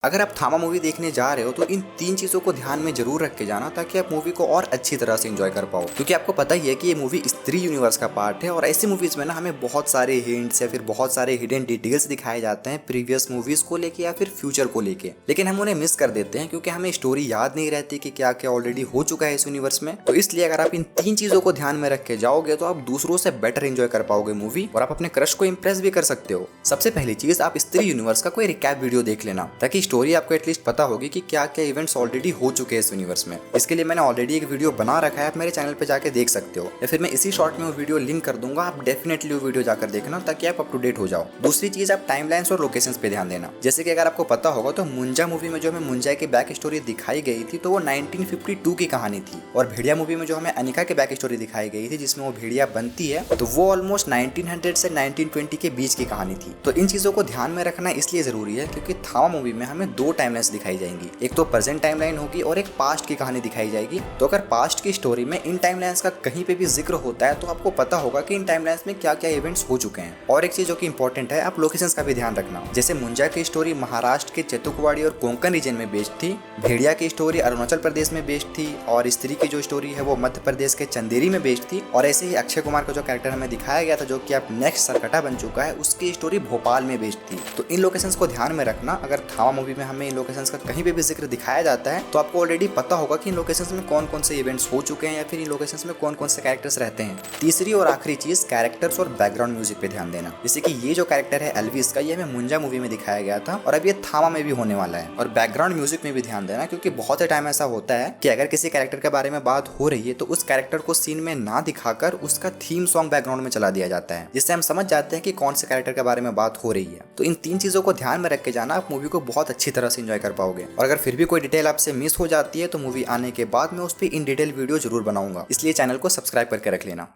अगर आप थामा मूवी देखने जा रहे हो तो इन तीन चीज़ों को ध्यान में जरूर रख के जाना ताकि आप मूवी को और अच्छी तरह से एंजॉय कर पाओ, क्योंकि आपको पता ही है कि ये मूवी स्त्री यूनिवर्स का पार्ट है और ऐसी मूवीज में ना हमें बहुत सारे हिंट्स या फिर बहुत सारे हिडन डिटेल्स दिखाए जाते हैं प्रीवियस मूवीज को लेके या फिर फ्यूचर को लेके, लेकिन हम उन्हें मिस कर देते हैं क्योंकि हमें स्टोरी याद नहीं रहती कि क्या क्या ऑलरेडी हो चुका है इस यूनिवर्स में। तो इसलिए अगर आप इन तीन चीज़ों को ध्यान में रख के जाओगे तो आप दूसरों से बेटर एंजॉय कर पाओगे मूवी और आप अपने क्रश को इंप्रेस भी कर सकते हो। सबसे पहली चीज, आप स्त्री यूनिवर्स का कोई रिकैप वीडियो देख लेना ताकि स्टोरी आपको एटलीस्ट पता होगी कि क्या क्या इवेंट्स ऑलरेडी हो चुके हैं इस यूनिवर्स में। इसके लिए मैंने ऑलरेडी एक वीडियो बना रखा है, आप मेरे चैनल पे जाके देख सकते हो, या फिर मैं इसी शॉर्ट में वो वीडियो लिंक कर दूंगा, आप डेफिनेटली वो वीडियो जाकर देखना ताकि आप अप टू डेट हो जाओ। दूसरी चीज, आप टाइमलाइंस और लोकेशंस पे ध्यान देना। जैसे कि अगर आपको पता होगा तो मुंजा मूवी में जो हमें मुंजा की बैक स्टोरी दिखाई गई थी तो वो 1952 की कहानी थी, और भेड़िया मूवी में जो हमें अनिका की बैक स्टोरी दिखाई गई थी जिसमें वो भेड़िया बनती है तो वो ऑलमोस्ट 1900 से 1920 के बीच की कहानी थी। तो इन चीजों को ध्यान में रखना इसलिए जरूरी है क्योंकि थामा मूवी में हमें दो टाइमलाइंस दिखाई जाएंगी, एक तो प्रेजेंट टाइमलाइन होगी और एक पास्ट की कहानी दिखाई जाएगी। तो अगर पास्ट की स्टोरी में इन टाइमलाइंस का कहीं पे भी जिक्र होता है तो आपको पता होगा कि इन टाइमलाइंस में क्या क्या इवेंट्स हो चुके हैं। और एक चीज जो कि इंपॉर्टेंट है, आप लोकेशंस का भी ध्यान रखना। जैसे मुंजा की स्टोरी महाराष्ट्र के चेतुकवाड़ी और कोंकण रीजन में बेस्ड थी, भेड़िया की स्टोरी अरुणाचल प्रदेश में बेस्ड थी, और स्त्री की जो स्टोरी है वो मध्य प्रदेश के चंदेरी में बेस्ड थी। और ऐसे ही अक्षय कुमार का जो कैरेक्टर हमें दिखाया गया था जो कि अब नेक्स्ट सरकटा बन चुका है, उसकी स्टोरी भोपाल में बेस्ड थी। तो इन लोकेशंस को ध्यान में रखना। अगर थामा मूवी में हमें इन लोकेशंस का कहीं पे भी जिक्र दिखाया जाता है तो आपको ऑलरेडी पता होगा कि इन लोकेशंस में कौन कौन से इवेंट्स हो चुके हैं या फिर इन लोकेशंस में कौन कौन से कैरेक्टर्स रहते हैं। तीसरी और आखिरी चीज, कैरेक्टर्स और बैकग्राउंड म्यूजिक पे ध्यान देना। जैसे कि ये जो कैरेक्टर है एल्विस का, ये हमें मुंजा मूवी में दिखाया गया था और अब ये थामा में भी होने वाला है। और बैकग्राउंड म्यूजिक में भी ध्यान देना क्योंकि बहुत से टाइम ऐसा होता है कि अगर किसी कैरेक्टर के बारे में बात हो रही है तो उस कैरेक्टर को सीन में ना दिखाकर उसका थीम सॉन्ग बैकग्राउंड में चला दिया जाता है, जिससे हम समझ जाते हैं कि कौन से कैरेक्टर के बारे में बात हो रही है। तो इन तीन चीजों को ध्यान में रख के जाना, आप मूवी को बहुत अच्छी तरह से एंजॉय कर पाओगे। और अगर फिर भी कोई डिटेल आपसे मिस हो जाती है तो मूवी आने के बाद मैं उस पर इन डिटेल वीडियो जरूर बनाऊंगा, इसलिए चैनल को सब्सक्राइब करके रख लेना।